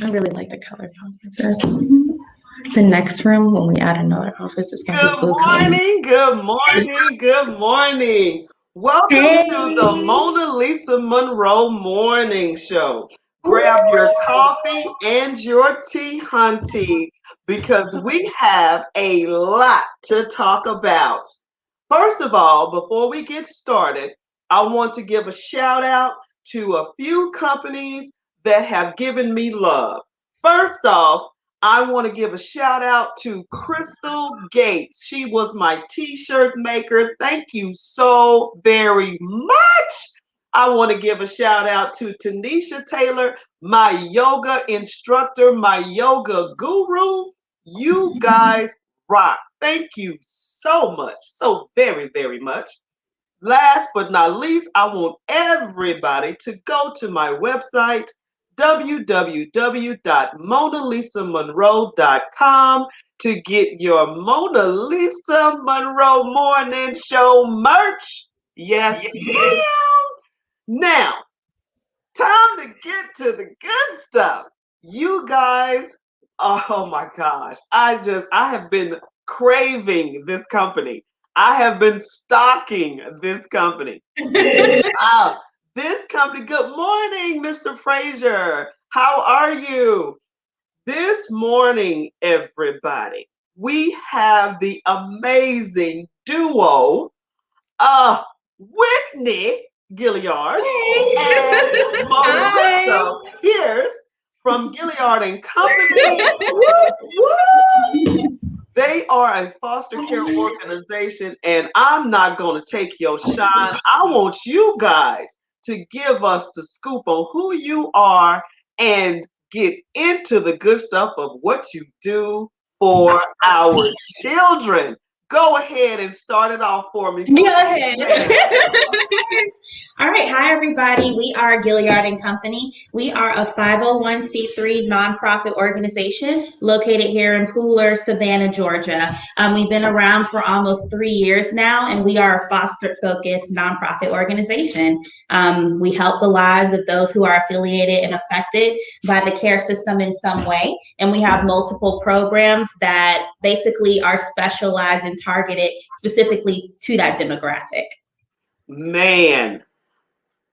I really like the color palette of this. The next room, when we add another office, it's gonna be Good blue color. morning, good morning, good morning. Welcome Hey! to the Mona Lisa Monroe Morning Show. Grab your coffee and your tea, hunty, because we have a lot to talk about. First of all, before we get started, I want to give a shout out to a few companies that have given me love. First off, I want to give a shout out to Crystal Gates. She was my t-shirt maker. Thank you so very much. I want to give a shout out to Tanisha Taylor, my yoga instructor, my yoga guru. You guys rock. Thank you so much, so very, very much. Last but not least, I want everybody to go to my website, www.monalisamonroe.com, to get your Mona Lisa Monroe Morning Show merch. Yes, ma'am. Now, time to get to the good stuff. You guys, oh my gosh, I have been craving this company. I have been stalking this company. Ah, this company, good morning, Mr. Frazier. How are you? This morning, everybody, we have the amazing duo, Whitney Gilliard and Hi. Marissa Pierce from Gilliard and Company. Woo, woo! They are a foster care organization, and I'm not going to take your shine. I want you guys to give us the scoop on who you are and get into the good stuff of what you do for our children. Go ahead and start it off for me. Go ahead. All right. Hi, everybody. We are Gilliard and Company. We are a 501c3 nonprofit organization located here in Pooler, Savannah, Georgia. We've been around for almost 3 years now, and we are a foster-focused nonprofit organization. We help the lives of those who are affiliated and affected by the care system in some way. And we have multiple programs that basically are specialized and targeted specifically to that demographic. Man,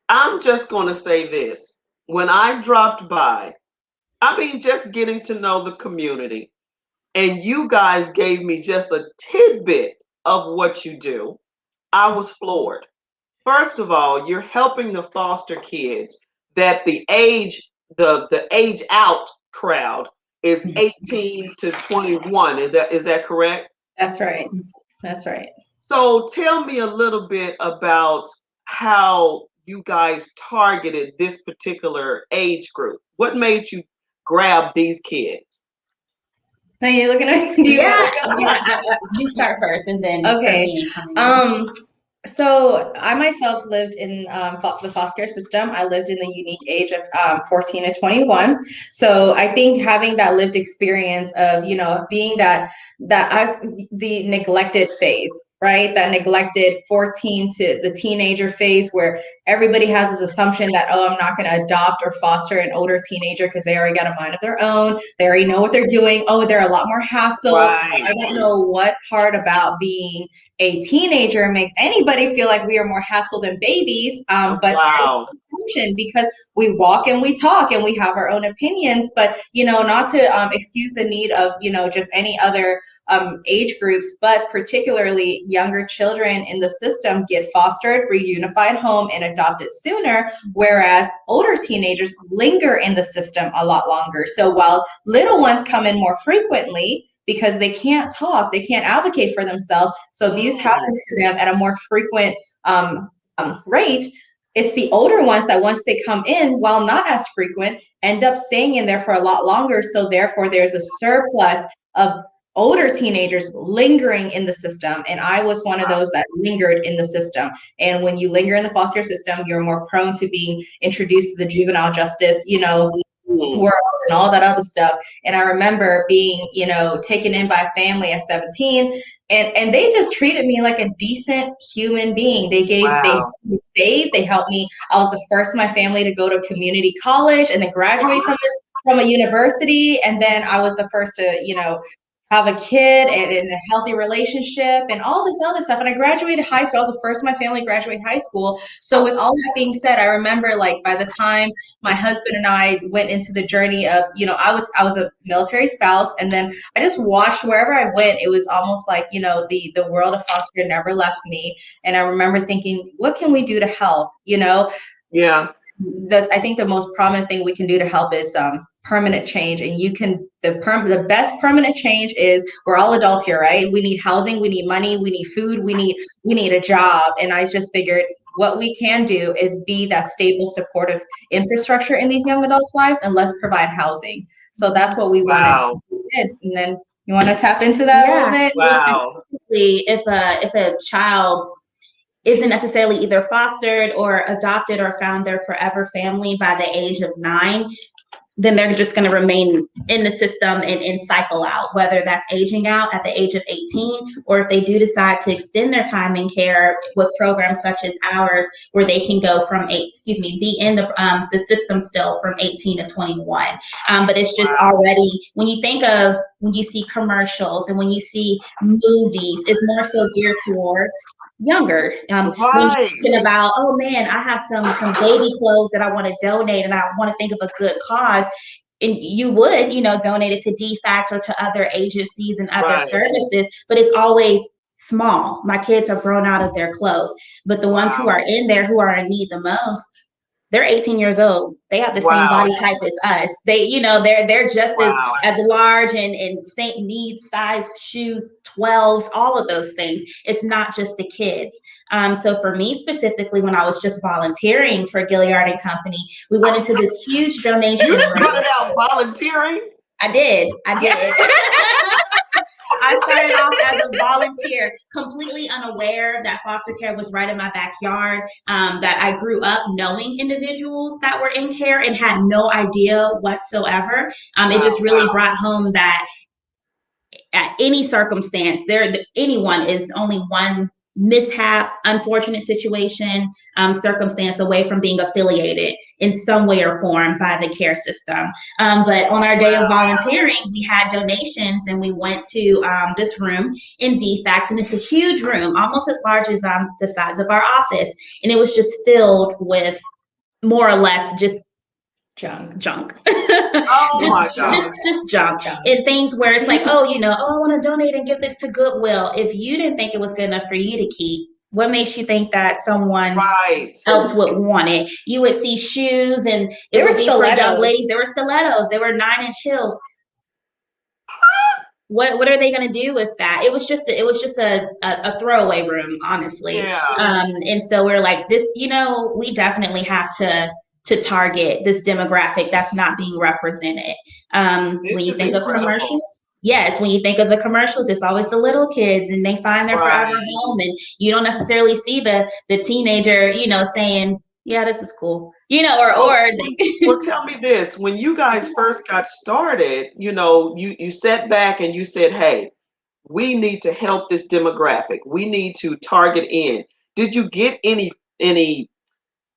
I'm just going to say this. When I dropped by, I mean, just getting to know the community, and you guys gave me just a tidbit of what you do, I was floored. First of all, you're helping the foster kids that the age out crowd is 18 to 21. Is that correct? That's right. That's right. So tell me a little bit about how you guys targeted this particular age group. What made you grab these kids? Now you're looking at Yeah. You start first, and then okay. So I myself lived in the foster care system. I lived in the unique age of 14 to 21. So I think having that lived experience of, being the neglected phase, right? That neglected 14 to the teenager phase where everybody has this assumption that, oh, I'm not going to adopt or foster an older teenager because they already got a mind of their own. They already know what they're doing. Oh, they're a lot more hassle. Right. I don't know what part about being a teenager makes anybody feel like we are more hassle than babies. But wow. Because we walk and we talk and we have our own opinions, but not to excuse the need of just any other age groups, but particularly younger children in the system get fostered, reunified home, and adopted sooner, whereas older teenagers linger in the system a lot longer. So while little ones come in more frequently, because they can't talk, they can't advocate for themselves, so abuse happens to them at a more frequent rate. It's the older ones that once they come in, while not as frequent, end up staying in there for a lot longer. So therefore, there's a surplus of older teenagers lingering in the system. And I was one of those that lingered in the system. And when you linger in the foster system, you're more prone to being introduced to the juvenile justice, world and all that other stuff. And I remember being, taken in by a family at 17, and they just treated me like a decent human being. They saved, they helped me. I was the first in my family to go to community college and then graduate from from a university, and then I was the first to, have a kid and in a healthy relationship and all this other stuff. And I graduated high school. I was the first in my family to graduate high school. So with all that being said, I remember like by the time my husband and I went into the journey of, I was a military spouse, and then I just watched wherever I went, it was almost like, the world of foster care never left me. And I remember thinking, what can we do to help? Yeah. I think the most prominent thing we can do to help is permanent change. And the best permanent change is, we're all adults here, right? We need housing, we need money, we need food, we need a job. And I just figured what we can do is be that stable, supportive infrastructure in these young adults' lives, and let's provide housing. So that's what we wanted. And then you want to tap into that a little bit? Wow. If a child isn't necessarily either fostered or adopted or found their forever family by the age of 9, then they're just going to remain in the system and cycle out, whether that's aging out at the age of 18, or if they do decide to extend their time in care with programs such as ours, where they can go be in the system still from 18 to 21. But it's just already, when you see commercials and when you see movies, it's more so geared towards younger. When you're thinking about, oh man, I have some baby clothes that I want to donate, and I want to think of a good cause, and you would, donate it to DFACS or to other agencies and other services, but it's always small. My kids have grown out of their clothes, but the ones who are in there, who are in need the most, they're 18 years old. They have the same body type as us. They, they're just as large and same needs, size, shoes, 12s, all of those things. It's not just the kids. So for me specifically, when I was just volunteering for Gilliard and Company, we went into this huge donation. You started out volunteering? I did. I started off as a volunteer, completely unaware that foster care was right in my backyard, that I grew up knowing individuals that were in care and had no idea whatsoever. It just really brought home that at any circumstance, anyone is only one mishap, unfortunate situation, circumstance away from being affiliated in some way or form by the care system. But on our day of volunteering, we had donations, and we went to this room in DFACS, and it's a huge room, almost as large as the size of our office. And it was just filled with more or less just junk. Oh my God. Just junk. And things where it's like, I want to donate and give this to Goodwill. If you didn't think it was good enough for you to keep, what makes you think that someone else would want it? You would see shoes, and it would be for young ladies. There were stilettos. There were 9-inch heels. What are they going to do with that? It was just a throwaway room, honestly. And so we're like, this, we definitely have to target this demographic that's not being represented. When you think of commercials, when you think of the commercials, it's always the little kids, and they find their forever home, and you don't necessarily see the teenager, saying, yeah, this is cool, Well, tell me this: when you guys first got started, you sat back and you said, hey, we need to help this demographic. We need to target in. Did you get any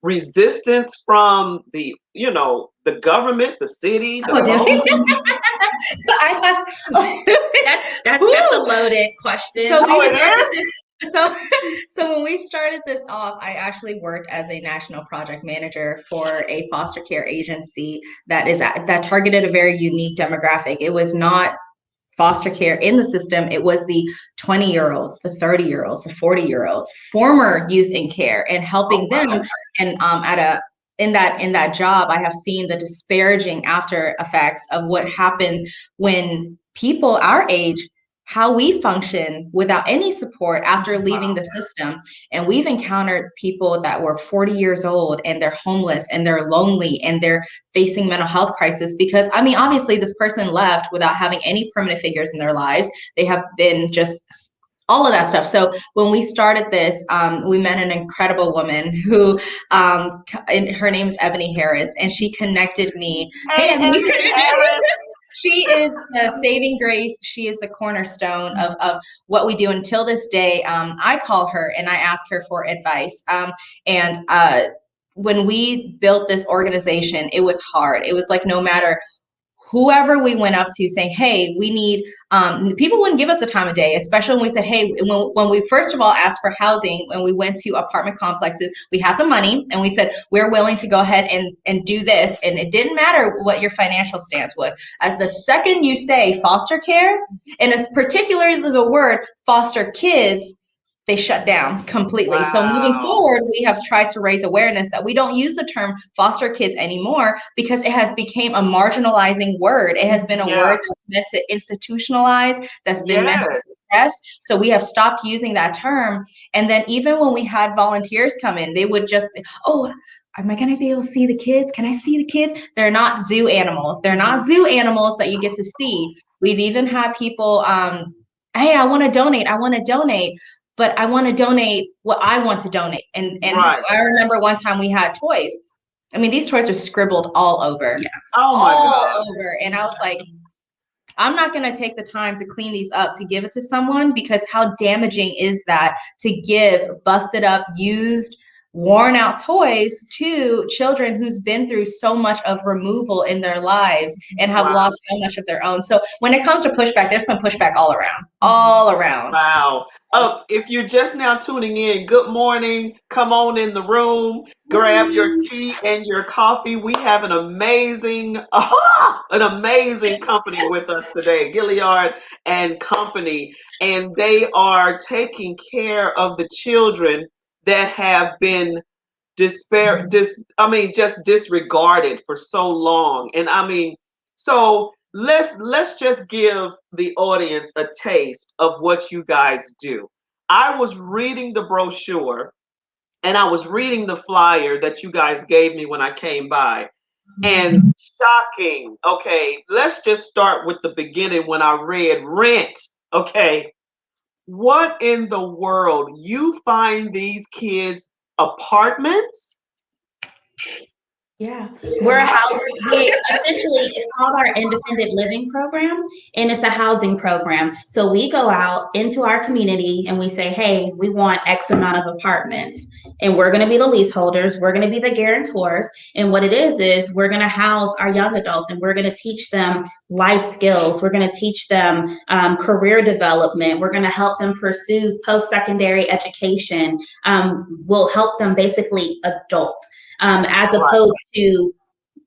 resistance from the government, the city, the that's a loaded question. So when we started this off, I actually worked as a national project manager for a foster care agency that targeted a very unique demographic. It was not foster care in the system. It was the 20-year-olds, the 30-year-olds, the 40-year-olds, former youth in care, and helping them. And in that job, I have seen the disparaging after effects of what happens when people our age, how we function without any support after leaving the system. And we've encountered people that were 40 years old, and they're homeless, and they're lonely, and they're facing mental health crisis because, obviously this person left without having any permanent figures in their lives. They have been just all of that stuff. So when we started this, we met an incredible woman who, her name is Ebony Harris, and she connected me. Hey, Ebony Harris. She is the saving grace. She is the cornerstone of what we do. Until this day, I call her and I ask her for advice. When we built this organization, it was hard. It was like, no matter whoever we went up to saying, hey, we need, people wouldn't give us the time of day, especially when we said, hey, when we first of all asked for housing, when we went to apartment complexes, we had the money and we said, we're willing to go ahead and do this. And it didn't matter what your financial stance was. As the second you say foster care, and it's particularly the word foster kids, they shut down completely. Wow. So moving forward, we have tried to raise awareness that we don't use the term foster kids anymore because it has become a marginalizing word. It has been a word that's meant to institutionalize, that's been meant to suppress. So we have stopped using that term. And then even when we had volunteers come in, they would just, oh, am I going to be able to see the kids? Can I see the kids? They're not zoo animals. They're not zoo animals that you get to see. We've even had people, hey, I want to donate. I want to donate. But I want to donate what I want to donate. And Right. I remember one time we had toys. I mean, these toys are scribbled all over. Yeah. Oh my God. All over. And I was like, I'm not going to take the time to clean these up to give it to someone, because how damaging is that to give busted up, used, worn out toys to children who's been through so much of removal in their lives and have lost so much of their own. So when it comes to pushback, there's been pushback all around, all around. Wow. If you're just now tuning in, good morning. Come on in the room, grab your tea and your coffee. We have an amazing company with us today, Gilliard and Company, and they are taking care of the children that have been just disregarded for so long. And I mean, so let's just give the audience a taste of what you guys do. I was reading the brochure and I was reading the flyer that you guys gave me when I came by. And shocking. Okay, let's just start with the beginning when I read rent. Okay, what in the world? You find these kids apartments? Yeah, we're a house. Essentially, it's called our independent living program, and it's a housing program. So we go out into our community and we say, hey, we want X amount of apartments, and we're going to be the leaseholders. We're going to be the guarantors. And what it is we're going to house our young adults, and we're going to teach them life skills. We're going to teach them career development. We're going to help them pursue post-secondary education. We'll help them basically adult. As opposed to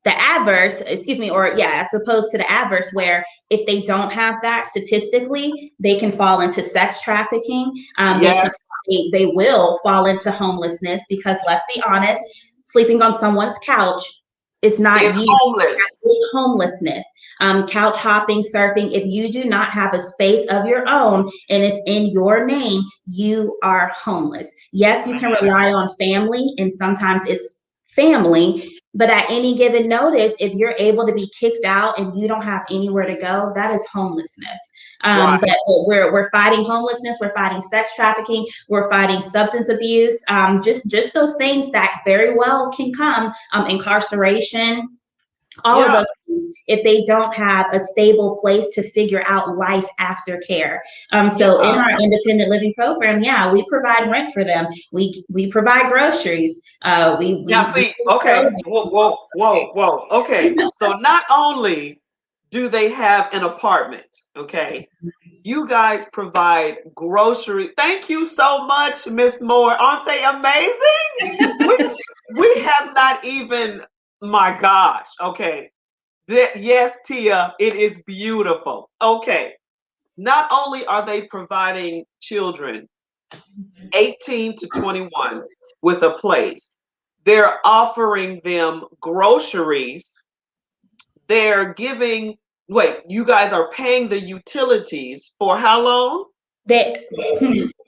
the adverse, as opposed to the adverse, where if they don't have that statistically, they can fall into sex trafficking. They will fall into homelessness, because let's be honest, sleeping on someone's couch is not homelessness. Couch hopping, surfing, if you do not have a space of your own and it's in your name, you are homeless. Yes, you can rely on family, and sometimes it's family, but at any given notice, if you're able to be kicked out and you don't have anywhere to go, that is homelessness. But we're fighting homelessness, we're fighting sex trafficking, we're fighting substance abuse, just those things that very well can come, incarceration, all of those things, if they don't have a stable place to figure out life after care. So in our independent living program, we provide rent for them. We provide groceries. Okay. Whoa. Okay. So not only do they have an apartment, okay, you guys provide grocery. Thank you so much, Miss Moore. Aren't they amazing? we have not even, my gosh. Okay. Yes, Tia, it is beautiful. Okay. Not only are they providing children 18 to 21 with a place, they're offering them groceries. They're giving, you guys are paying the utilities for how long?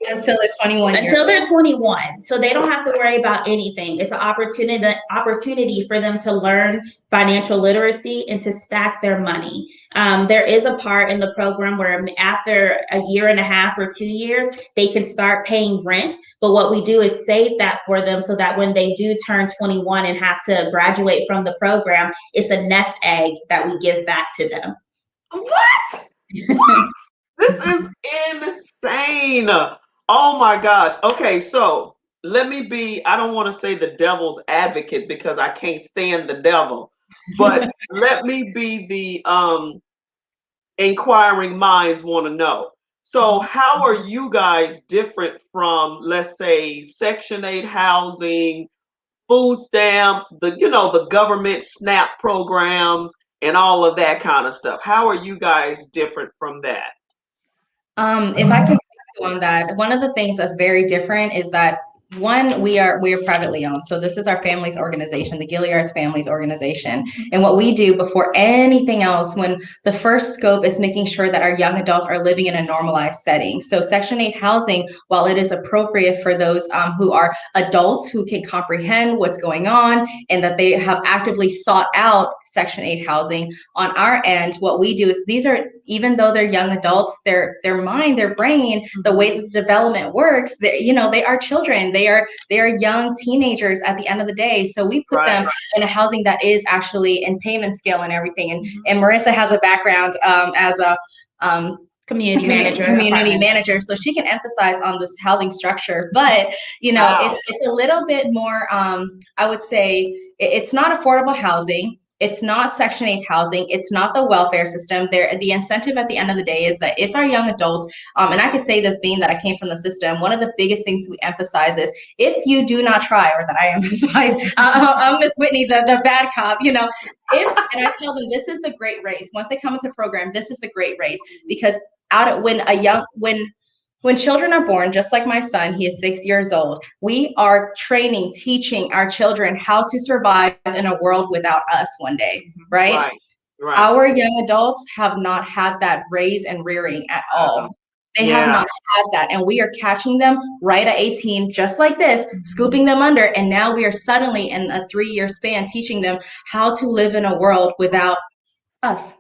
Until they're 21. Until they're 21. So they don't have to worry about anything. It's an opportunity for them to learn financial literacy and to stack their money. There is a part in the program where after a year and a half or 2 years, they can start paying rent. But what we do is save that for them so that when they do turn 21 and have to graduate from the program, it's a nest egg that we give back to them. What? This is insane. Oh my gosh. Okay, so let me be, I don't want to say the devil's advocate because I can't stand the devil, But let me be the inquiring minds want to know. So how are you guys different from, let's say, Section 8 housing, food stamps, the government SNAP programs, and all of that kind of stuff? How are you guys different from that? If I can speak on that, one of the things that's very different is that one, we are privately owned. So this is our family's organization, the Gilliard's Families Organization. And what we do before anything else, when the first scope is making sure that our young adults are living in a normalized setting. So Section 8 housing, while it is appropriate for those who are adults who can comprehend what's going on and that they have actively sought out Section 8 housing, on our end, what we do is these are, even though they're young adults, their mind, their brain, the way that the development works, they are children. They are young teenagers at the end of the day. So we put them in a housing that is actually in payment scale and everything. And Marissa has a background as a community manager, so she can emphasize on this housing structure. But it's a little bit more. I would say it's not affordable housing. It's not Section 8 housing. It's not the welfare system. The incentive at the end of the day is that if our young adults, and I can say this being that I came from the system, one of the biggest things we emphasize is if you do not try, or that I emphasize, I'm Miss Whitney, the bad cop, and I tell them this is the great race. Once they come into program, this is the great race, because when children are born, just like my son, he is 6 years old, we are teaching our children how to survive in a world without us one day, right? Right. Our young adults have not had that raise and rearing at all. They have not had that. And we are catching them right at 18, just like this, scooping them under. And now we are suddenly in a 3-year span teaching them how to live in a world without us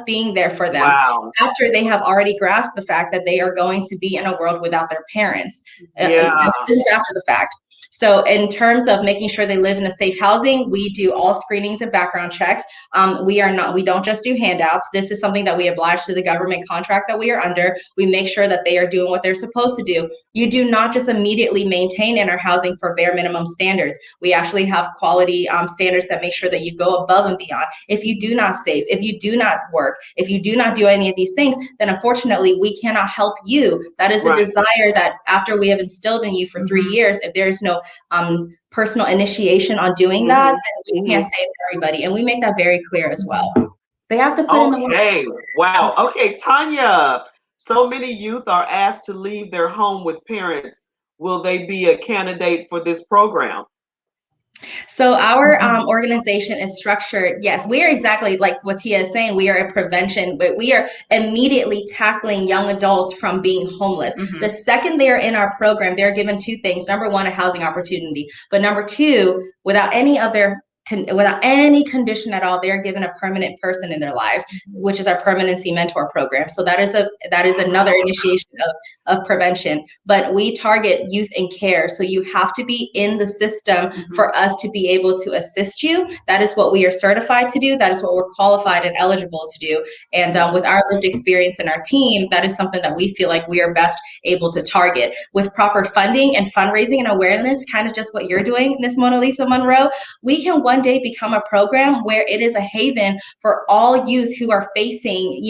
being there for them. Wow. After they have already grasped the fact that they are going to be in a world without their parents. This is after the fact. So in terms of making sure they live in a safe housing, we do all screenings and background checks. We don't just do handouts. This is something that we oblige to the government contract that we are under. We make sure that they are doing what they're supposed to do. You do not just immediately maintain in our housing for bare minimum standards. We actually have quality standards that make sure that you go above and beyond. If you do not save, if you do not work, if you do not do any of these things, then unfortunately we cannot help you. That is a desire that after we have instilled in you for 3 years, if there is no personal initiation on doing that, then we can't save everybody. And we make that very clear as well. They have to put in the work. Okay, wow. Okay, Tanya, so many youth are asked to leave their home with parents. Will they be a candidate for this program? So our organization is structured. Yes, we are exactly like what Tia is saying. We are a prevention, but we are immediately tackling young adults from being homeless. The second they are in our program, they're given two things. Number one, a housing opportunity. But number two, without any condition at all, they are given a permanent person in their lives, which is our permanency mentor program. So that is another initiation of prevention. But we target youth in care. So you have to be in the system for us to be able to assist you. That is what we are certified to do. That is what we're qualified and eligible to do. And with our lived experience in our team, that is something that we feel like we are best able to target. With proper funding and fundraising and awareness, kind of just what you're doing, Ms. MonaLisa Monroe, we can one day become a program where it is a haven for all youth who are facing,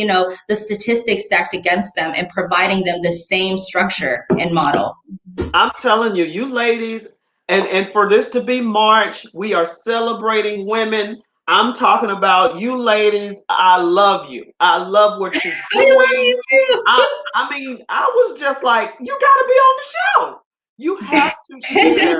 the statistics stacked against them, and providing them the same structure and model. I'm telling you, you ladies, and for this to be March, we are celebrating women. I'm talking about you ladies. I love you. I love what you're doing. I love you too. I mean, I was just like, you got to be on the show. You have to share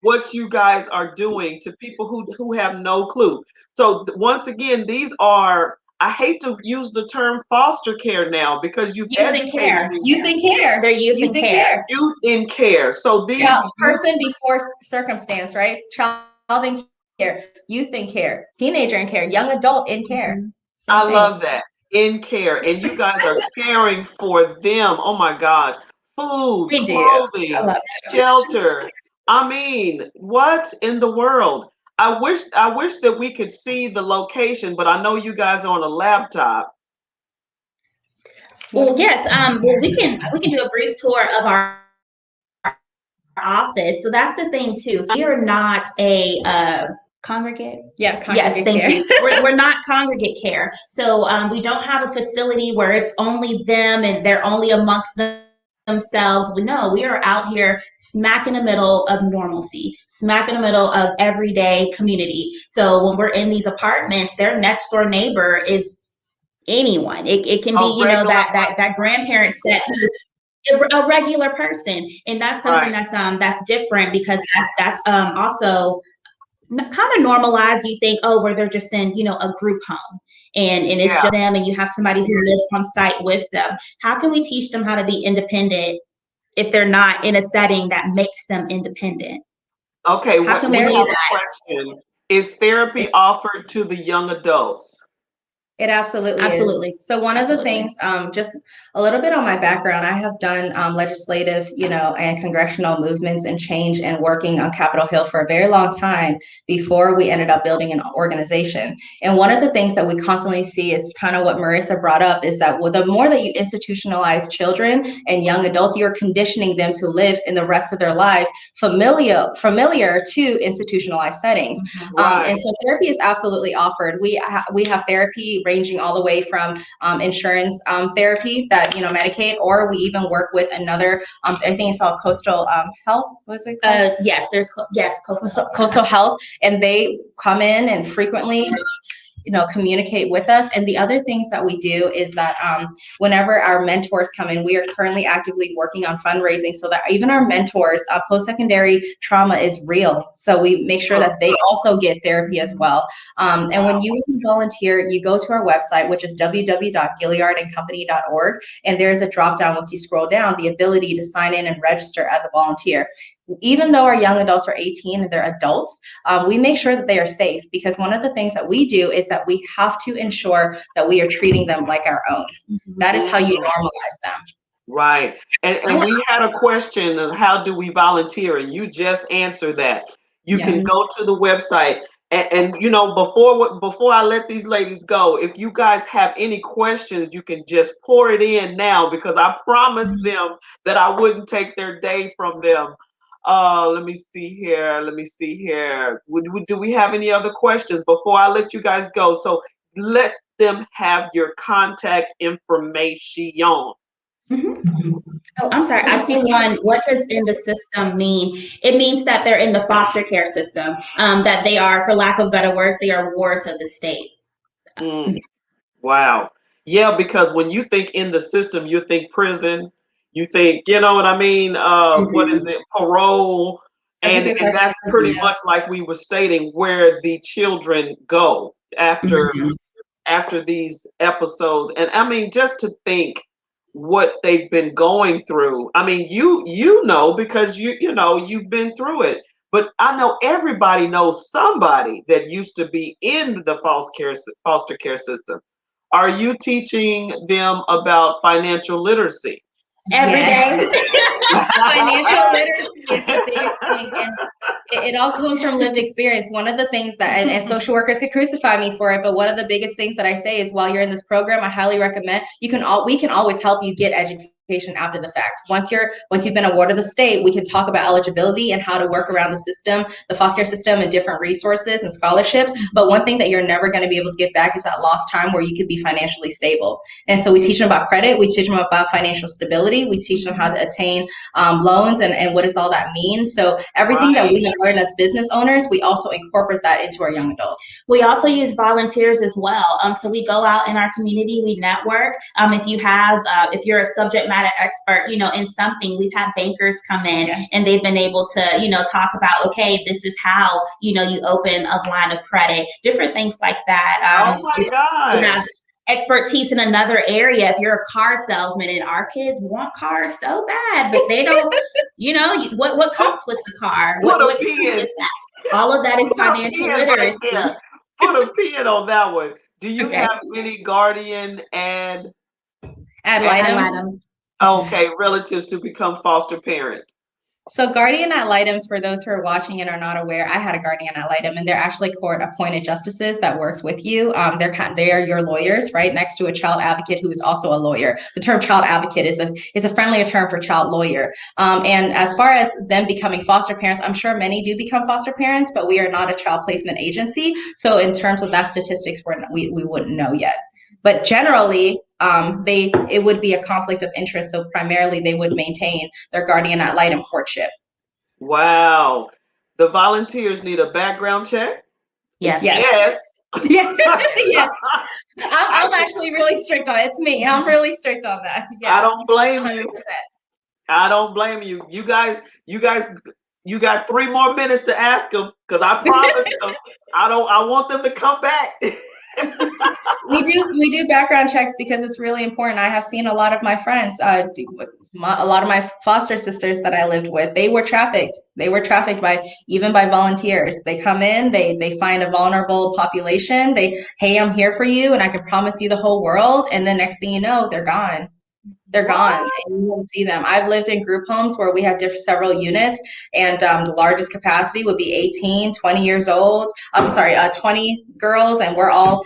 what you guys are doing to people who have no clue. So once again, these are, I hate to use the term foster care now because you've educated me. Youth in care. They're youth in care. Youth in care. So these person before circumstance, right? Child in care, youth in care, teenager in care, young adult in care. I love that. In care. And you guys are caring for them. Oh my gosh. Food, clothing, shelter. I mean, what in the world? I wish that we could see the location, but I know you guys are on a laptop. Well, yes. We can do a brief tour of our office. So that's the thing too. We are not a congregate. Yeah, Yes, congregate thank care. you. We're not congregate care. So we don't have a facility where it's only them and they're only amongst themselves. No, we are out here smack in the middle of normalcy, smack in the middle of everyday community. So when we're in these apartments, their next door neighbor is anyone. It can be, A regular that grandparent set who a regular person, and that's something right. that's different because that's also kind of normalized. You think, oh, where they're just in, a group home, and it's Yeah. just them, and you have somebody who lives on site with them. How can we teach them how to be independent if they're not in a setting that makes them independent? Okay, How can we we do have a that? question. Is therapy It's offered to the young adults? It absolutely is. Absolutely. So one of the Absolutely. things, just a little bit on my background, I have done legislative, and congressional movements and change and working on Capitol Hill for a very long time before we ended up building an organization. And one of the things that we constantly see is kind of what Marissa brought up is that the more that you institutionalize children and young adults, you're conditioning them to live in the rest of their lives familiar to institutionalized settings. Right. And so therapy is absolutely offered. We have therapy ranging all the way from insurance therapy that Medicaid, or we even work with another. I think it's called Coastal Health. What's it called? Yes, Coastal Health, and they come in and frequently communicate with us. And the other things that we do is that whenever our mentors come in, we are currently actively working on fundraising so that even our mentors, post-secondary trauma is real. So we make sure that they also get therapy as well. And when you volunteer, you go to our website, which is www.gilliardandcompany.org. And there's a drop down once you scroll down, the ability to sign in and register as a volunteer. Even though our young adults are 18 and they're adults, we make sure that they are safe, because one of the things that we do is that we have to ensure that we are treating them like our own. That is how you normalize them. Right. And we had a question of how do we volunteer? And you just answered that. You can go to the website and before I let these ladies go, if you guys have any questions, you can just pour it in now, because I promised them that I wouldn't take their day from them. Let me see here. Do we have any other questions before I let you guys go? So let them have your contact information. Oh, I'm sorry. I see one. What does in the system mean? It means that they're in the foster care system, that they are, for lack of better words, they are wards of the state. Wow. Yeah, because when you think in the system, you think prison, you think, you know what I mean? What is it? Parole. And that's pretty much like we were stating where the children go after these episodes. And I mean, just to think what they've been going through. I mean, you know, because you've been through it. But I know everybody knows somebody that used to be in the foster care system. Are you teaching them about financial literacy? Every day. Financial literacy is the biggest thing, and it all comes from lived experience. One of the things that, and social workers could crucify me for it, but one of the biggest things that I say is, while you're in this program, I highly recommend we can always help you get education after the fact. Once you've been awarded the state, we can talk about eligibility and how to work around the system, the foster care system, and different resources and scholarships. But one thing that you're never going to be able to get back is that lost time where you could be financially stable. And so we teach them about credit, we teach them about financial stability, we teach them how to attain loans and what does all that mean. So everything that we have learned as business owners, we also incorporate that into our young adults. We also use volunteers as well. So we go out in our community, we network. If you're a subject matter expert, in something, we've had bankers come in and they've been able to, talk about, okay, this is how, you open a line of credit, different things like that. Oh my God. We have expertise in another area. If you're a car salesman, and our kids want cars so bad, but they don't, what comes with the car? What comes with that? All of that is financial literacy. Put a pin on that one. Do you have any guardian ad litem? Okay, relatives to become foster parents? So guardian ad litems, for those who are watching and are not aware, I had a guardian ad litem, and they're actually court-appointed justices that works with you. They are your lawyers, right, next to a child advocate who is also a lawyer. The term child advocate is a friendlier term for child lawyer. And as far as them becoming foster parents, I'm sure many do become foster parents, but we are not a child placement agency. So in terms of that statistics, we wouldn't know yet. But generally, it would be a conflict of interest. So primarily, they would maintain their guardian ad litem courtship. Wow. The volunteers need a background check? Yes. Yes. Yeah. Yes. I'm actually really strict on it. It's me. I'm really strict on that. Yes. I don't blame 100%. you. I don't blame you. You guys, you got 3 more minutes to ask them, because I promised them I want them to come back. We do background checks because it's really important. I have seen a lot of my friends, a lot of my foster sisters that I lived with, they were trafficked. They were trafficked by volunteers. They come in, they find a vulnerable population. Hey, I'm here for you, and I can promise you the whole world. And then next thing you know, they're gone. They're gone. And you won't see them. I've lived in group homes where we had several units, and the largest capacity would be 18, 20 years old. 20 girls, and we're all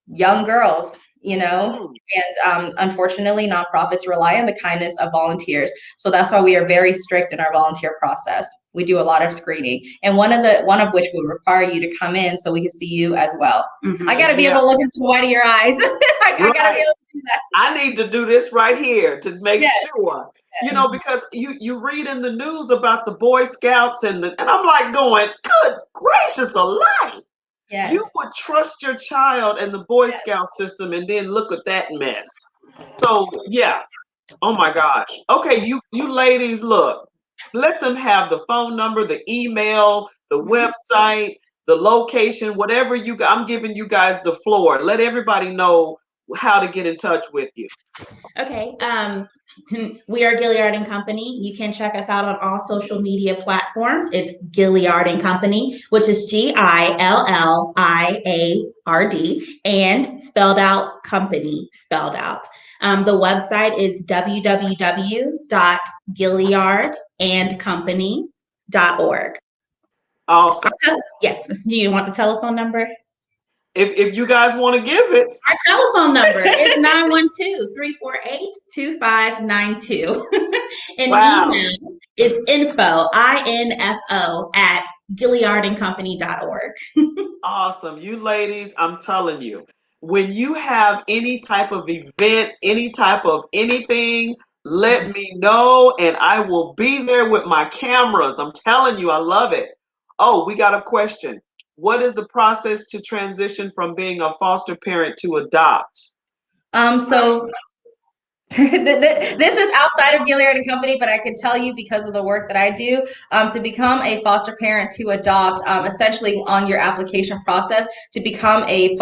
young girls, and unfortunately, nonprofits rely on the kindness of volunteers. So that's why we are very strict in our volunteer process. We do a lot of screening, and one of which would require you to come in so we can see you as well. Mm-hmm. I got to be able to look into the white of your eyes. I got to be able to do that. I need to do this right here to make sure, because you read in the news about the Boy Scouts and I'm like going, good gracious alive. Yes. You would trust your child and the Boy Scout system, and then look at that mess. So yeah. Oh my gosh. Okay, you ladies, look. Let them have the phone number, the email, the website, the location, whatever you got. I'm giving you guys the floor. Let everybody know how to get in touch with you. Okay. We are Gilliard and Company. You can check us out on all social media platforms. It's Gilliard and Company, which is GILLIARD, and spelled out company, spelled out. The website is www.gilliardandcompany.org. Awesome. Yes. Do you want the telephone number? If you guys want to give it. Our telephone number is 912-348-2592. And email is info at gilliardandcompany.org. Awesome. You ladies, I'm telling you, when you have any type of event, any type of anything, let me know, and I will be there with my cameras. I'm telling you, I love it. Oh, we got a question. What is the process to transition from being a foster parent to adopt? So this is outside of Gilliard and Company, but I can tell you because of the work that I do, to become a foster parent to adopt, essentially on your application process, to become a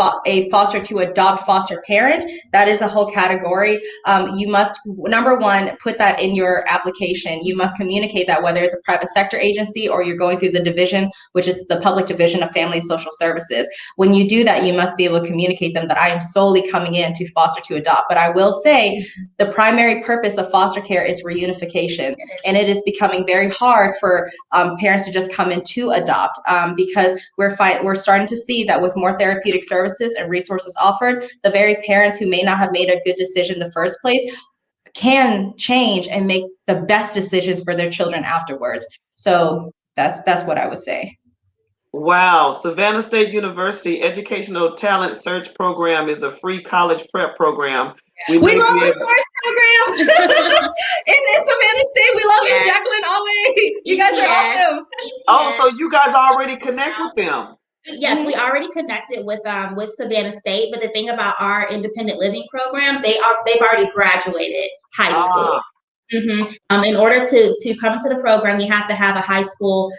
foster to adopt foster parent, that is a whole category. You must, number one, put that in your application. You must communicate that, whether it's a private sector agency or you're going through the division, which is the Public Division of Family and Social Services. When you do that, you must be able to communicate them that I am solely coming in to foster to adopt. But I will say, the primary purpose of foster care is reunification, and it is becoming very hard for parents to just come in to adopt, because we're starting to see that with more therapeutic services and resources offered, the very parents who may not have made a good decision in the first place can change and make the best decisions for their children afterwards. So that's what I would say. Wow. Savannah State University Educational Talent Search Program is a free college prep program. We love the sports program in Savannah State. We love you, Jacqueline, always. You guys are awesome. Oh, so you guys already connect with them? Yes, we already connected with Savannah State. But the thing about our independent living program, they've already graduated high school. Mm-hmm. In order to come into the program, you have to have a high school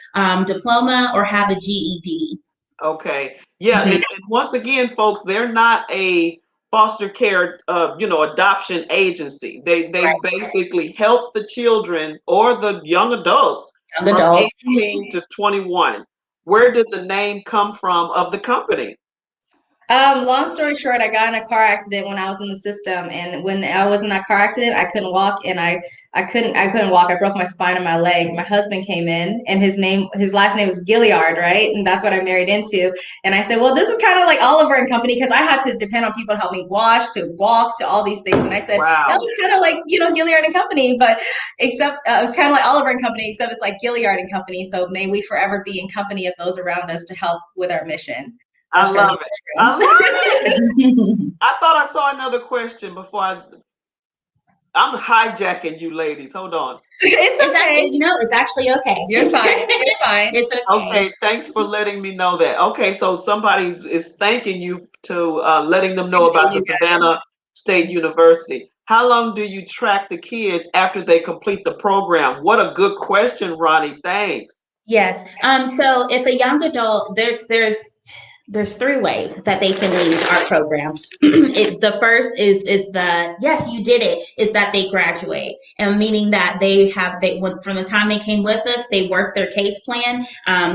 diploma or have a GED. Okay. Yeah. And once again, folks, they're not a foster care, adoption agency. They basically help the children or the young adults from 18 to 21. Where did the name come from of the company? Long story short, I got in a car accident when I was in the system, and when I was in that car accident, I couldn't walk, and I couldn't walk. I broke my spine and my leg. My husband came in, and his last name was Gilliard, right? And that's what I married into. And I said, well, this is kind of like Oliver and Company because I had to depend on people to help me wash, to walk, to all these things. And I said that Wow. was kind of like Gilliard and Company, but except it was kind of like Oliver and Company, except it's like Gilliard and Company. So may we forever be in company of those around us to help with our mission. I That's kind love of it. I love it. I thought I saw another question before I'm hijacking you ladies. Hold on. It's okay. It's actually okay. You're fine. You're fine. It's okay. Okay, thanks for letting me know that. Okay, so somebody is thanking you to letting them know about the You Savannah State University. How long do you track the kids after they complete the program? What a good question, Ronnie. Thanks. Yes. So if a young adult, there's three ways that they can leave our program. The first is the yes, you did it, is that they graduate, and meaning that they went from the time they came with us, they worked their case plan,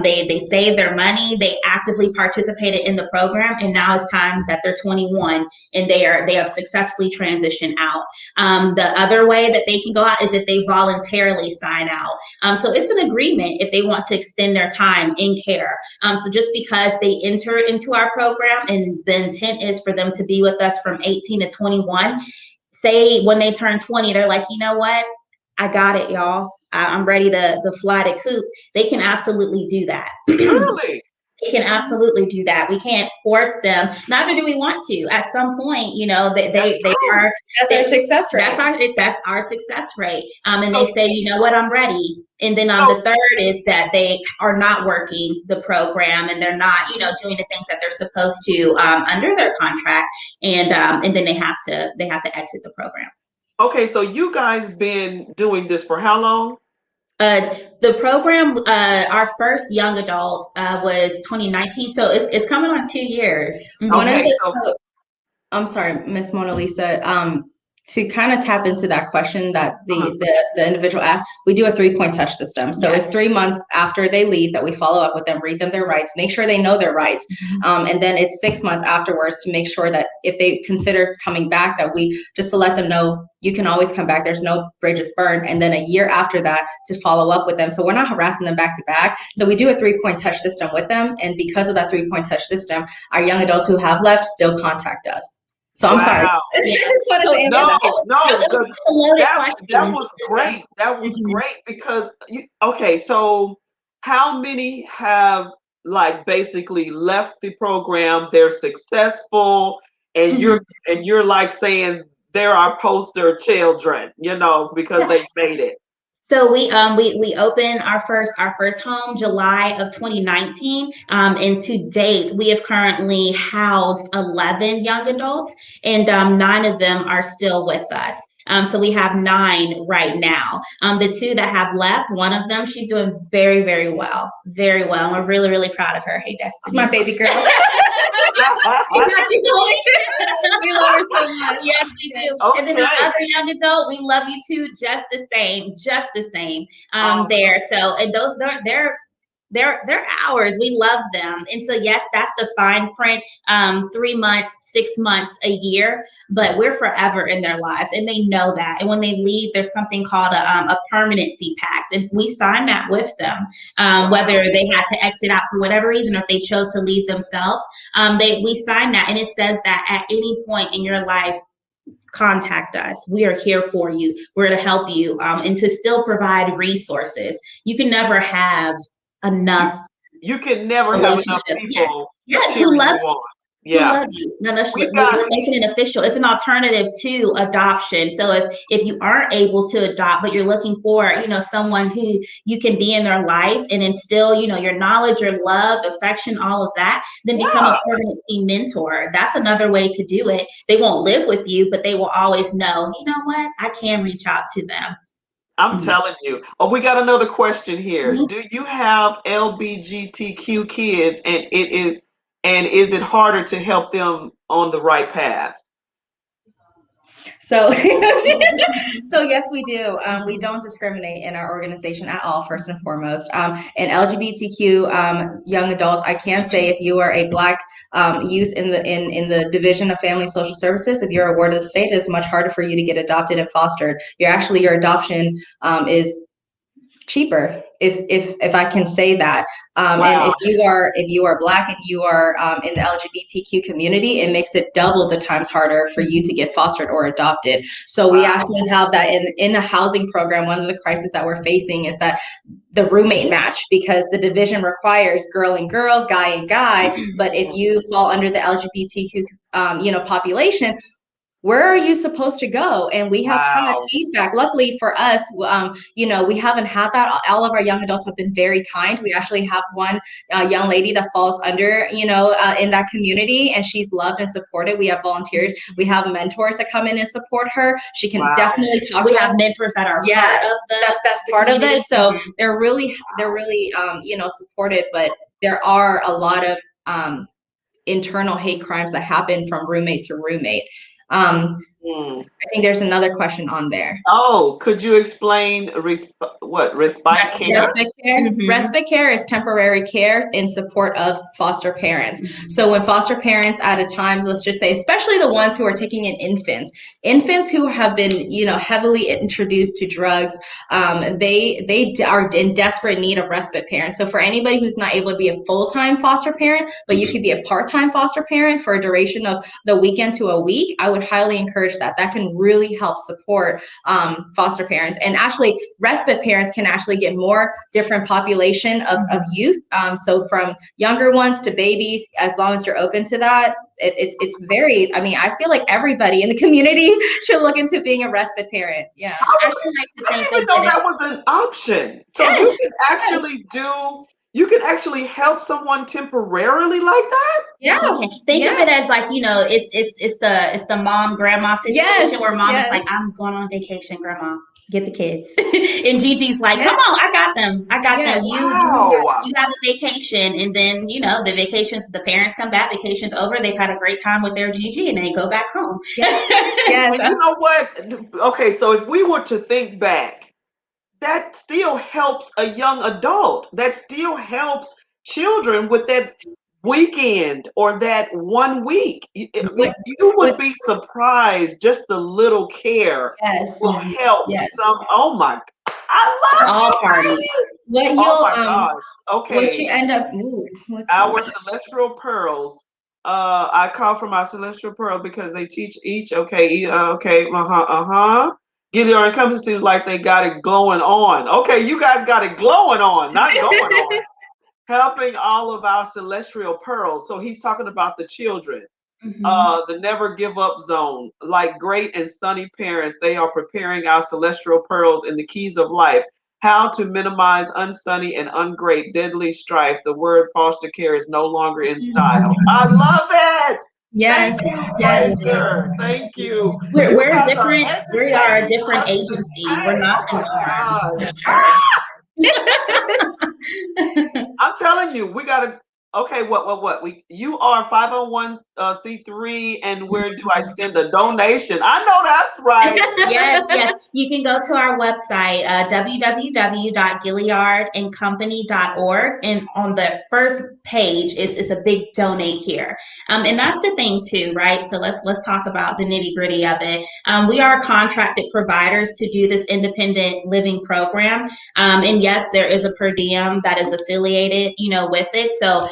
they saved their money, they actively participated in the program, and now it's time that they're 21 and they have successfully transitioned out. The other way that they can go out is if they voluntarily sign out. So it's an agreement if they want to extend their time in care. So just because they enter into our program and the intent is for them to be with us from 18 to 21, say when they turn 20, they're like, you know what? I got it, y'all. I'm ready to fly the coop. They can absolutely do that. Really? They can absolutely do that. We can't force them. Neither do we want to. At some point, they are That's our success rate. That's our success rate. And So, they say, you know what, I'm ready. And then so the third is that they are not working the program and they're not, doing the things that they're supposed to under their contract. And then they have to exit the program. okay, so you guys been doing this for how long? The program, our first young adult was 2019, so it's coming on 2 years. One of Okay, the, so I'm sorry, Miss Mona Lisa. To kind of tap into that question that uh-huh. the individual asked, we do a 3-point touch system. So Yes. it's 3 months after they leave that we follow up with them, read them their rights, make sure they know their rights. And then it's 6 months afterwards to make sure that if they consider coming back, that we just to let them know you can always come back. There's no bridges burned. And then a year after that to follow up with them. So we're not harassing them back to back. So we do a 3-point touch system with them. And because of that 3-point touch system, our young adults who have left still contact us. So I'm sorry. Wow. I just wanted to answer No, that. no, because It's a loaded that question. was great. That was Mhm. great because okay, so how many have like basically left the program, they're successful, and Mhm. you're like saying they're our poster children, because they made it. So we opened our first home July of 2019, and to date we have currently housed 11 young adults, and 9 of them are still with us. So we have 9 right now. The 2 that have left, one of them, she's doing very, very well, very well. And we're really, really proud of her. Hey, Destiny. It's my baby girl. We got you going. We love her so much. Yes, we do. Okay. And then the other young adult, we love you too, just the same, just the same. Awesome. There. So, and those they're ours. We love them. And so yes, that's the fine print. 3 months, 6 months, a year, but we're forever in their lives, and they know that. And when they leave, there's something called a permanency pact, and we sign that with them. Whether they had to exit out for whatever reason, or if they chose to leave themselves, we sign that, and it says that at any point in your life, contact us. We are here for you. We're to help you, and to still provide resources. You can never have enough. You can never have enough people Yes, who cheering love you on. who Yeah. love you. No, We got we're making it official. It's an alternative to adoption. So if you aren't able to adopt, but you're looking for, someone who you can be in their life and instill, your knowledge, your love, affection, all of that, then become a permanency mentor. That's another way to do it. They won't live with you, but they will always know, you know what, I can reach out to them. I'm telling you. Oh, we got another question here. Mhm. Do you have LBGTQ kids, and is it harder to help them on the right path? So, so yes, we do. We don't discriminate in our organization at all, first and foremost. And LGBTQ young adults, I can say if you are a Black youth in the Division of Family and Social Services, if you're a ward of the state, it's much harder for you to get adopted and fostered. Your adoption is cheaper, if I can say that. Wow. And if you are Black and you are in the LGBTQ community, it makes it double the times harder for you to get fostered or adopted. So we actually have that in a housing program. One of the crises that we're facing is that the roommate match, because the division requires girl and girl, guy and guy. But if you fall under the LGBTQ population, where are you supposed to go? And we have had feedback. Luckily for us, we haven't had that. All of our young adults have been very kind. We actually have one young lady that falls under, in that community, and she's loved and supported. We have volunteers. We have mentors that come in and support her. She can definitely talk to us. We have mentors that are part of that's part of it. So they're really supportive, but there are a lot of internal hate crimes that happen from roommate to roommate. I think there's another question on there. Oh, could you explain respite care? Respite care. Respite care is temporary care in support of foster parents. So when foster parents at a time, let's just say, especially the ones who are taking in infants who have been, heavily introduced to drugs, they are in desperate need of respite parents. So for anybody who's not able to be a full-time foster parent, but you could be a part-time foster parent for a duration of the weekend to a week, I would highly encourage that. That can really help support foster parents. And actually, respite parents can actually get more different population of youth. So from younger ones to babies, as long as you're open to that, it's very, I feel like everybody in the community should look into being a respite parent. Yeah. I didn't even know that was an option. So yes, you can actually help someone temporarily like that? Yeah. Okay. Think of it as like, it's the mom grandma situation where mom is like, I'm going on vacation, grandma. Get the kids. And Gigi's like, come on, I got them. You have a vacation. And then, the vacations, the parents come back, vacation's over. They've had a great time with their Gigi and they go back home. Yes. And you know what? Okay, so if we were to think back, that still helps a young adult. That still helps children with that weekend or that 1 week. You would be surprised just the little care will help some. Oh my, I love all parties. Oh my gosh. Okay. What you end up our Celestial Pearls. I call for my Celestial Pearl because they teach each. Gilliard and Company seems like they got it glowing on. Okay, you guys got it glowing on, not going on. Helping all of our celestial pearls. So he's talking about the children. The never give up zone. Like great and sunny parents, they are preparing our celestial pearls in the keys of life. How to minimize unsunny and ungreat deadly strife. The word foster care is no longer in style. I love it. Yes. Thank you, Fraser. Thank you. We're different. We are a different agency. We're not in I'm telling you, we gotta. Okay, what? You are 501c3, and where do I send a donation? I know that's right. Yes. You can go to our website, www.gilliardandcompany.org, and on the first page is a big donate here. And that's the thing too, right? So let's talk about the nitty gritty of it. We are contracted providers to do this independent living program, and yes, there is a per diem that is affiliated, with it. So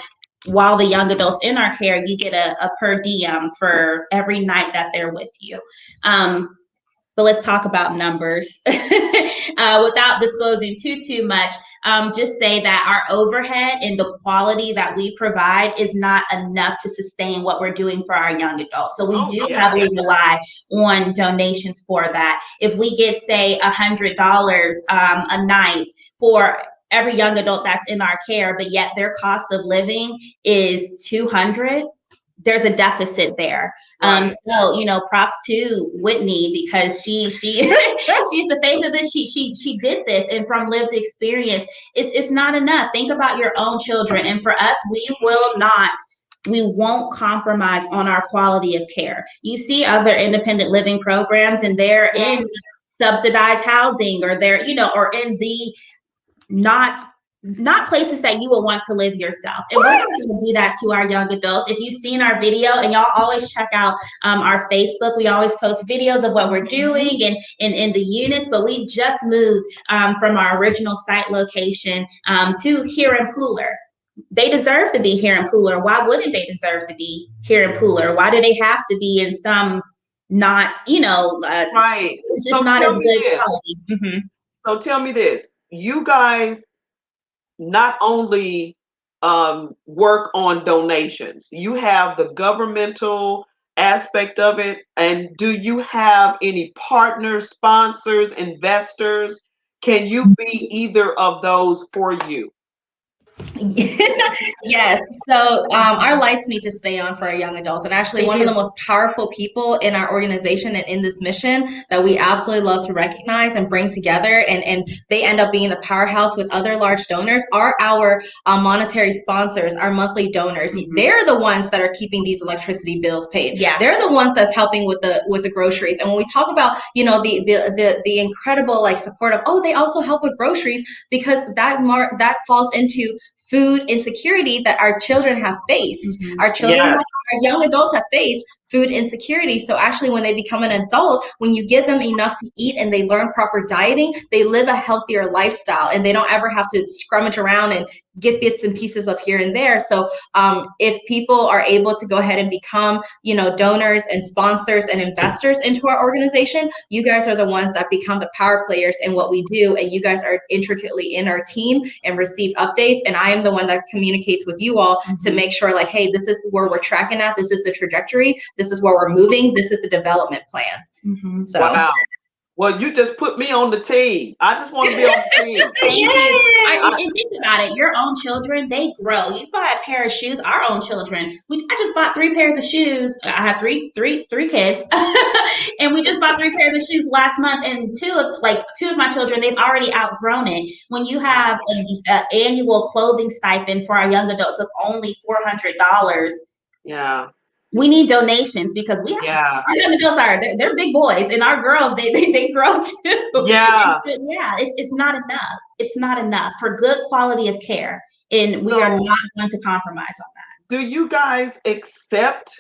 while the young adults in our care, you get a per diem for every night that they're with you. But let's talk about numbers without disclosing too much. Just say that our overhead and the quality that we provide is not enough to sustain what we're doing for our young adults. So we do heavily rely on donations for that. If we get, say, $100 a night for every young adult that's in our care, but yet their cost of living is $200, there's a deficit there. Right. So, props to Whitney, because she's the face of this. She did this, and from lived experience, it's not enough. Think about your own children. And for us, we will not we won't compromise on our quality of care. You see other independent living programs, and they're in subsidized housing, or they're, or in the not places that you would want to live yourself. And we're going to do that to our young adults. If you've seen our video, and y'all always check out our Facebook, we always post videos of what we're doing and in the units, but we just moved from our original site location to here in Pooler. They deserve to be here in Pooler. Why wouldn't they deserve to be here in Pooler? Why do they have to be in some not, right. It's just not as good quality. Mm-hmm. So tell me this. You guys not only work on donations, you have the governmental aspect of it. And do you have any partners, sponsors, investors? Can you be either of those for you? Yes. So our lights need to stay on for our young adults. And actually, one of the most powerful people in our organization and in this mission that we absolutely love to recognize and bring together, and they end up being the powerhouse with other large donors, are our monetary sponsors, our monthly donors. Mm-hmm. They're the ones that are keeping these electricity bills paid. Yeah. They're the ones that's helping with the groceries. And when we talk about, the incredible support of, they also help with groceries, because that falls into food insecurity that our children have faced. Mm-hmm. Our young adults have faced food insecurity. So actually, when they become an adult, when you give them enough to eat and they learn proper dieting, they live a healthier lifestyle, and they don't ever have to scrummage around and get bits and pieces of here and there. So if people are able to go ahead and become, donors and sponsors and investors into our organization, you guys are the ones that become the power players in what we do. And you guys are intricately in our team and receive updates. And I am the one that communicates with you all to make sure, hey, this is where we're tracking at. This is the trajectory. This is where we're moving. This is the development plan. Mm-hmm. So. Wow. Well, you just put me on the team. I just want to be on the team. Thank you. And think about it. Your own children, they grow. You buy a pair of shoes. Our own children. I just bought 3 pairs of shoes. I have three kids, and we just bought 3 pairs of shoes last month. And two of my children, they've already outgrown it. When you have an annual clothing stipend for our young adults of only $400. Yeah. We need donations, because our young adults they're big boys, and our girls they grow too. Yeah. It's not enough. It's not enough for good quality of care, and we are not going to compromise on that. Do you guys accept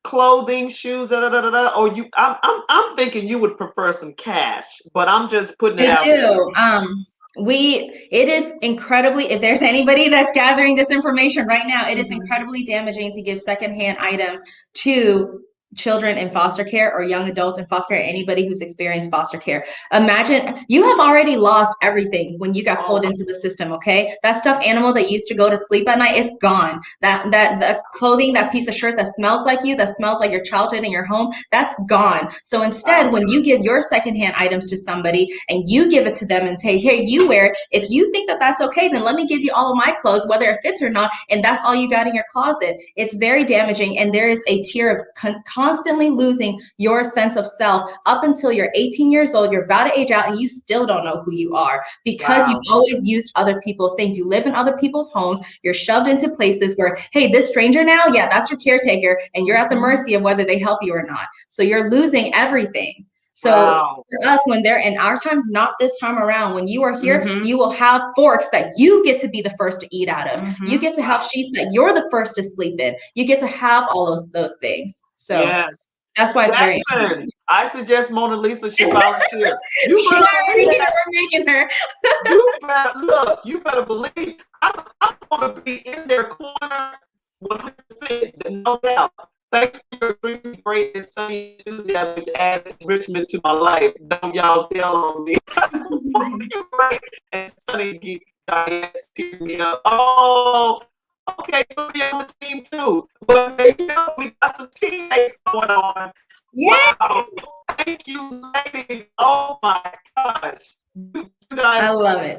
clothing, shoes, or you? I'm thinking you would prefer some cash, but I'm just putting it out there. It is incredibly, if there's anybody that's gathering this information right now, it is incredibly damaging to give secondhand items to children in foster care or young adults in foster care, anybody who's experienced foster care. Imagine you have already lost everything when you got pulled into the system, okay? That stuffed animal that used to go to sleep at night is gone. That clothing, that piece of shirt that smells like you, that smells like your childhood in your home, that's gone. So instead, when you give your secondhand items to somebody and you give it to them and say, hey, you wear it, if you think that that's okay, then let me give you all of my clothes, whether it fits or not, and that's all you got in your closet. It's very damaging, and there is a tier of constantly losing your sense of self up until you're 18 years old. You're about to age out and you still don't know who you are, because you've always used other people's things. You live in other people's homes. You're shoved into places where, hey, this stranger now, that's your caretaker, and you're at the mercy of whether they help you or not. So you're losing everything. So for us, when they're in our time, not this time around, when you are here, you will have forks that you get to be the first to eat out of. You get to have sheets that you're the first to sleep in. You get to have all those things. So that's why it's very important. I suggest MonaLisa should volunteer. We're making her. You better believe I want to be in their corner 100%, no doubt. Thanks for your extremely great and sunny enthusiasm, which adds enrichment to my life. Don't y'all tell on me. You're great and sunny, guys, tear me up. Oh, okay, you'll be on the team too. But maybe we got some teammates going on. Yeah. Wow. Thank you, ladies. Oh my gosh. You guys, I love it.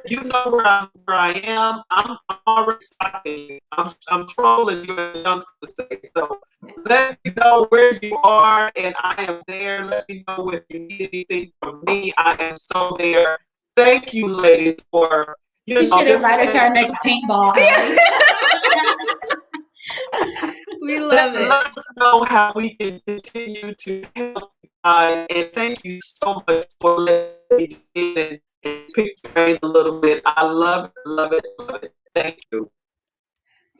You know where I am. I'm already stalking. I'm trolling you, as youngsters say. So let me know where you are, and I am there. Let me know if you need anything from me. I am so there. Thank you, ladies, for you should invite us to our next paintball. love it. let us know how we can continue to help you guys. And thank you so much for letting me in and pick your brain a little bit. I love it, love it, love it. Thank you.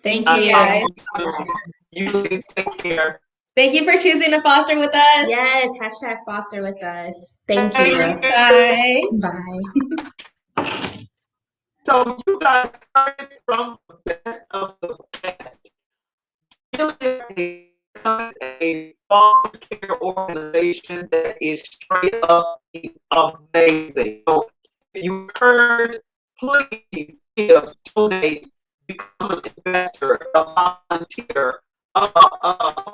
Thank I'll Thank you, talk you. guys. to you soon. You ladies take care. Thank you for choosing to foster with us. Yes, hashtag foster with us. Thank Thank you. you. Bye. Bye. So you guys heard it from the best of the best. Gilead is a foster care organization that is straight up amazing. So if you heard, please give, donate, become an investor, a volunteer, a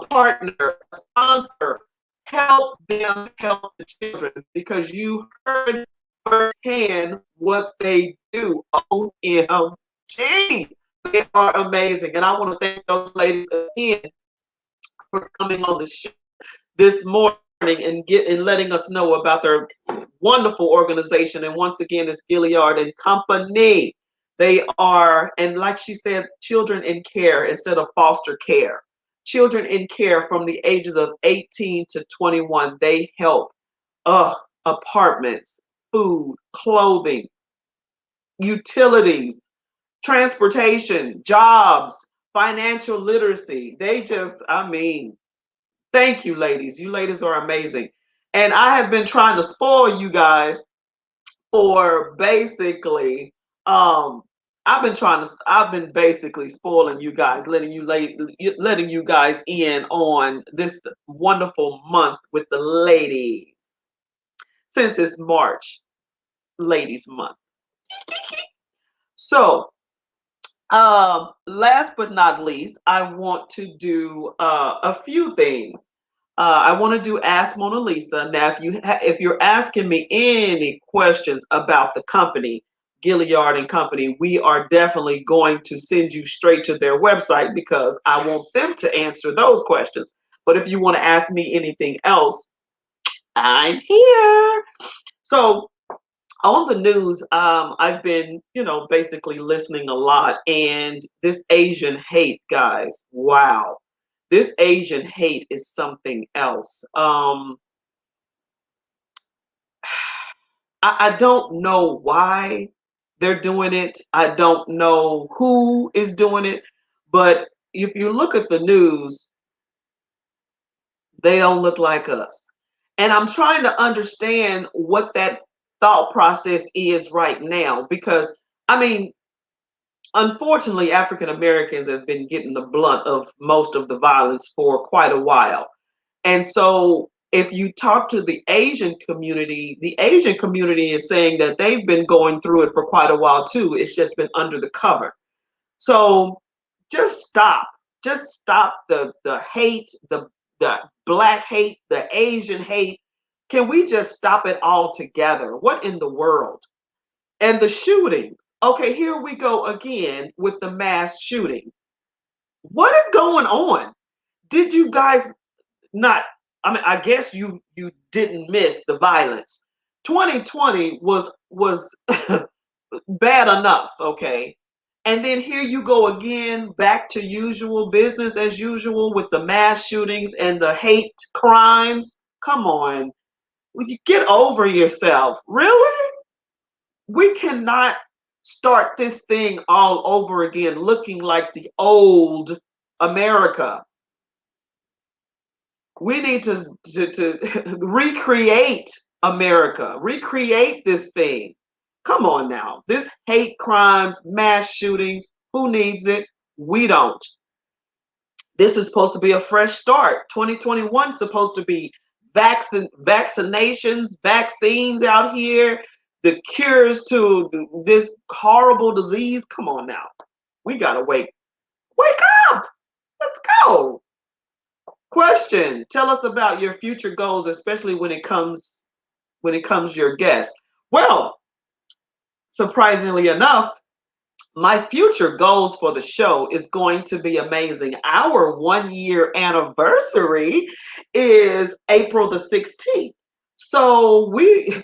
partner, a sponsor. Help them help the children because you heard firsthand what they do. OMG. They are amazing. And I want to thank those ladies again for coming on the show this morning and letting us know about their wonderful organization. And once again, it's Gilliard and Company. They are, and like she said, children in care instead of foster care. Children in care from the ages of 18 to 21. They help apartments, food, clothing, utilities, transportation, jobs, financial literacy. They just, I mean, thank you, ladies. You ladies are amazing. And I have been trying to spoil you guys for basically, I've been basically spoiling you guys, letting you guys in on this wonderful month with the ladies since it's March, Ladies Month. So, last but not least, I want to do a few things. I want to do Ask Mona Lisa. Now, if you're asking me any questions about the company, Gilliard and Company, we are definitely going to send you straight to their website because I want them to answer those questions. But if you want to ask me anything else, I'm here. So on the news, I've been, basically listening a lot, and this Asian hate, guys, wow, this Asian hate is something else. I don't know why they're doing it. I don't know who is doing it, but if you look at the news, they don't look like us. And I'm trying to understand what that thought process is right now because, I mean, unfortunately, African Americans have been getting the blunt of most of the violence for quite a while. And so if you talk to the Asian community is saying that they've been going through it for quite a while too. It's just been under the cover. So just stop. Just stop the hate, the black hate, the Asian hate. Can we just stop it all together? What in the world? And the shootings. Okay, here we go again with the mass shooting. What is going on? Did you guys not, I mean, I guess you didn't miss the violence. 2020 was bad enough, okay? And then here you go again, back to usual, business as usual with the mass shootings and the hate crimes. Come on. Would you get over yourself? Really? We cannot start this thing all over again looking like the old America. We need to recreate America, recreate this thing. Come on now. This hate crimes, mass shootings, who needs it? We don't. This is supposed to be a fresh start. 2021 is supposed to be vaccinations, vaccines out here, the cures to this horrible disease. Come on now. We got to wake up. Let's go. Question. Tell us about your future goals, especially when it comes your guest. Well, surprisingly enough, my future goals for the show is going to be amazing. Our 1 year anniversary is April the 16th. So we've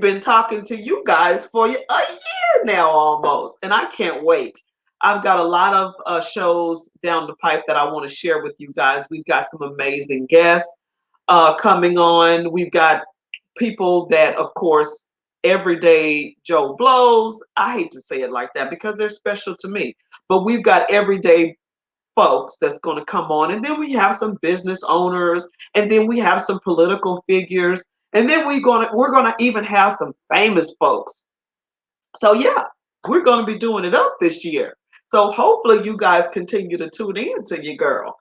been talking to you guys for a year now almost, and I can't wait. I've got a lot of shows down the pipe that I want to share with you guys. We've got some amazing guests coming on. We've got people that, of course, everyday Joe Blows. I hate to say it like that because they're special to me. But we've got everyday folks that's going to come on, and then we have some business owners, and then we have some political figures, and then we're gonna even have some famous folks. So yeah, we're gonna be doing it up this year. So hopefully you guys continue to tune in to your girl.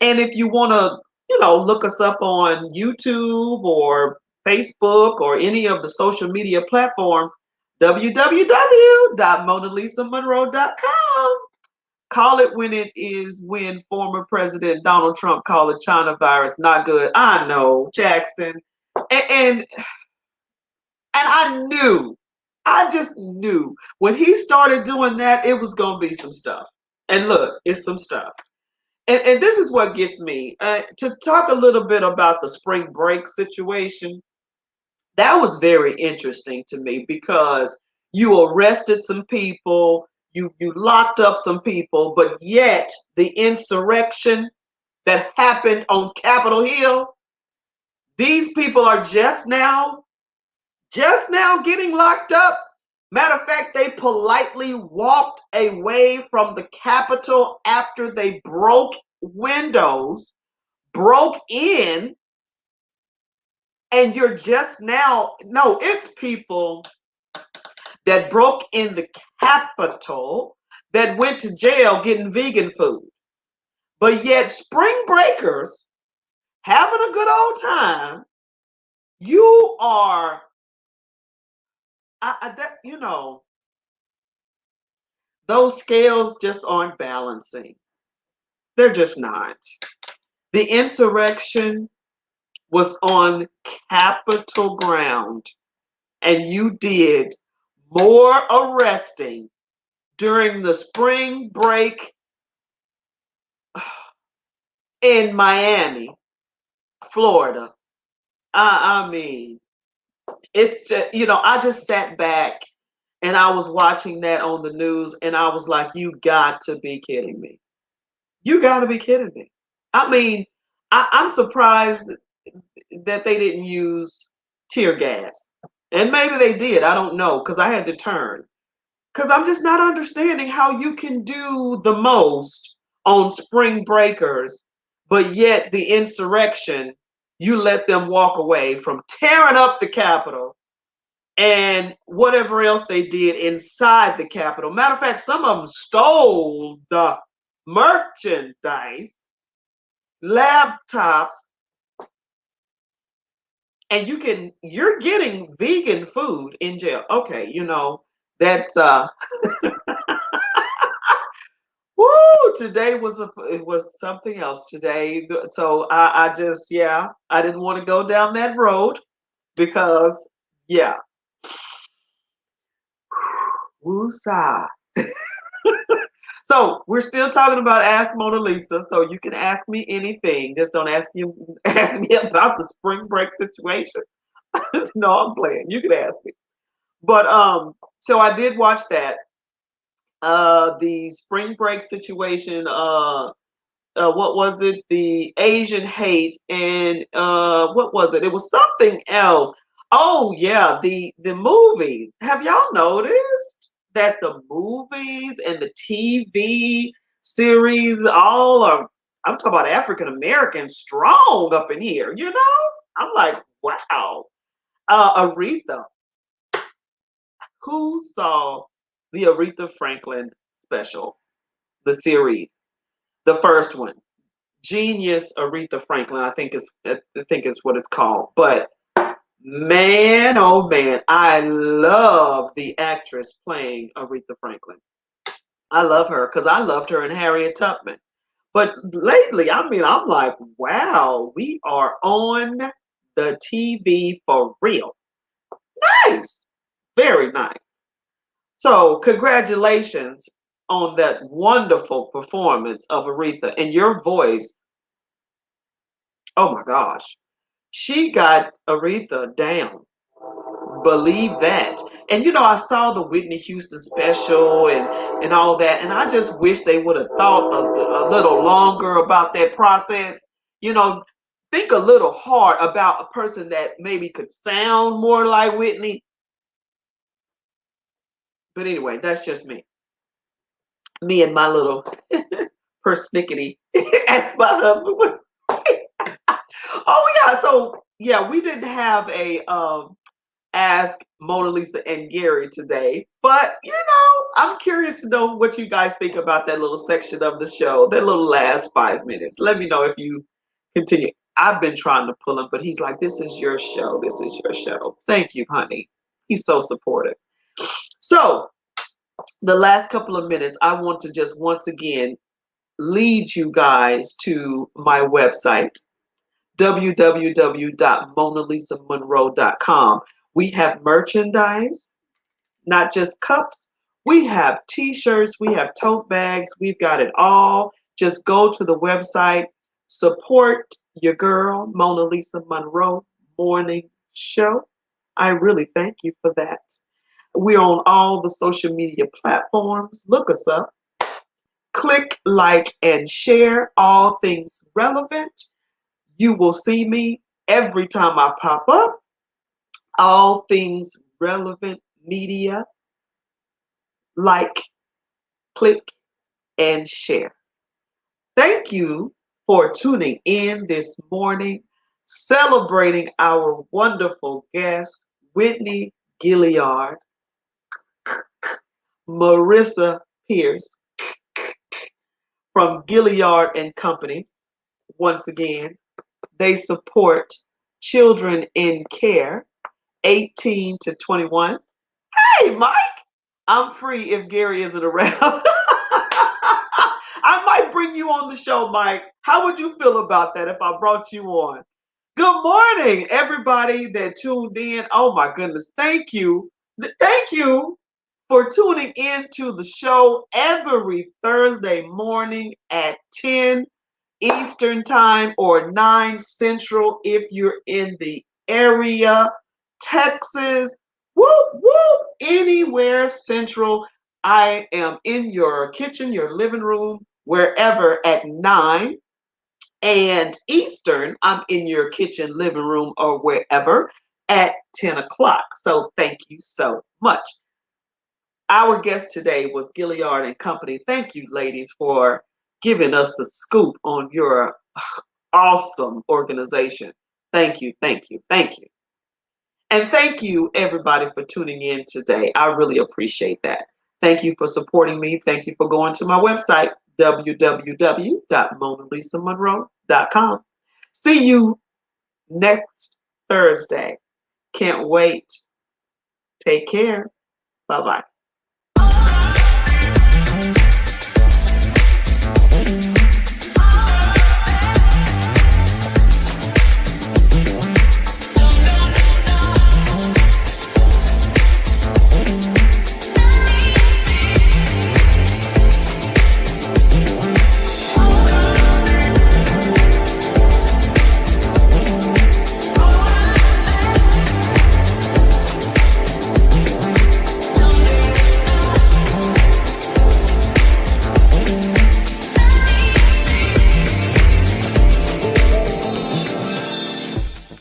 And if you want to, look us up on YouTube or Facebook or any of the social media platforms, www.monalisamonroe.com. Call it when it is when former President Donald Trump called the China virus not good. I know, Jackson. And I just knew when he started doing that, it was going to be some stuff. And look, it's some stuff. And this is what gets me to talk a little bit about the spring break situation. That was very interesting to me because you arrested some people, you locked up some people, but yet the insurrection that happened on Capitol Hill, these people are just now getting locked up. Matter of fact, they politely walked away from the Capitol after they broke windows, broke in, and you're just now, no, it's people that broke in the Capitol that went to jail getting vegan food. But yet, spring breakers having a good old time, you are, those scales just aren't balancing. They're just not. The insurrection was on Capitol ground, and you did more arresting during the spring break in Miami, Florida. I mean, it's just, I just sat back and I was watching that on the news and I was like, you got to be kidding me. You got to be kidding me. I mean, I'm surprised that they didn't use tear gas. And maybe they did. I don't know because I had to turn. Because I'm just not understanding how you can do the most on spring breakers, but yet the insurrection, you let them walk away from tearing up the Capitol and whatever else they did inside the Capitol. Matter of fact, some of them stole the merchandise, laptops, and you're getting vegan food in jail. Okay, that's woo, today it was something else today. So I just, I didn't want to go down that road because, yeah. Woosah. So we're still talking about Ask Mona Lisa. So you can ask me anything. Just don't ask me about the spring break situation. No, I'm playing. You can ask me. But so I did watch that. The spring break situation, what was it? The Asian hate, and what was it? It was something else. Oh yeah, the movies. Have y'all noticed that the movies and the TV series all are? I'm talking about African American strong up in here. I'm like, wow. Aretha. Who saw the Aretha Franklin special, the series, the first one? Genius Aretha Franklin, I think is what it's called. But man, oh man, I love the actress playing Aretha Franklin. I love her because I loved her in Harriet Tubman. But lately, I mean, I'm like, wow, we are on the TV for real. Nice, very nice. So congratulations on that wonderful performance of Aretha and your voice. Oh my gosh. She got Aretha down. Believe that. And you know, I saw the Whitney Houston special and all that, and I just wish they would have thought a little longer about that process. You know, think a little hard about a person that maybe could sound more like Whitney. But anyway, that's just me. Me and my little persnickety, as my husband would say. Oh yeah, so yeah, we didn't have a ask MonaLisa and Gary today, but you know, I'm curious to know what you guys think about that little section of the show, that little last 5 minutes. Let me know if you continue. I've been trying to pull him, but he's like, "This is your show. This is your show." Thank you, honey. He's so supportive. So the last couple of minutes, I want to just once again lead you guys to my website, www.monalisamonroe.com. We have merchandise, not just cups. We have t-shirts, we have tote bags, we've got it all. Just go to the website, support your girl, MonaLisa Monroe Morning Show. I really thank you for that. We're on all the social media platforms. Look us up. Click, like, and share all things relevant. You will see me every time I pop up. All things relevant media. Like, click, and share. Thank you for tuning in this morning, celebrating our wonderful guest, Whitney Gilliard, Marissa Pierce from Gilliard and Company. Once again, they support children in care, 18 to 21. Hey, Mike, I'm free if Gary isn't around. I might bring you on the show, Mike. How would you feel about that if I brought you on? Good morning, everybody that tuned in. Oh my goodness. Thank you. Thank you for tuning in to the show every Thursday morning at 10 Eastern Time or 9 Central if you're in the area. Texas, whoop, whoop, anywhere Central. I am in your kitchen, your living room, wherever at 9. And Eastern, I'm in your kitchen, living room, or wherever at 10 o'clock. So thank you so much. Our guest today was Gilliard and Company. Thank you, ladies, for giving us the scoop on your awesome organization. Thank you, thank you, thank you. And thank you, everybody, for tuning in today. I really appreciate that. Thank you for supporting me. Thank you for going to my website, www.monalisamonroe.com. See you next Thursday. Can't wait. Take care. Bye-bye.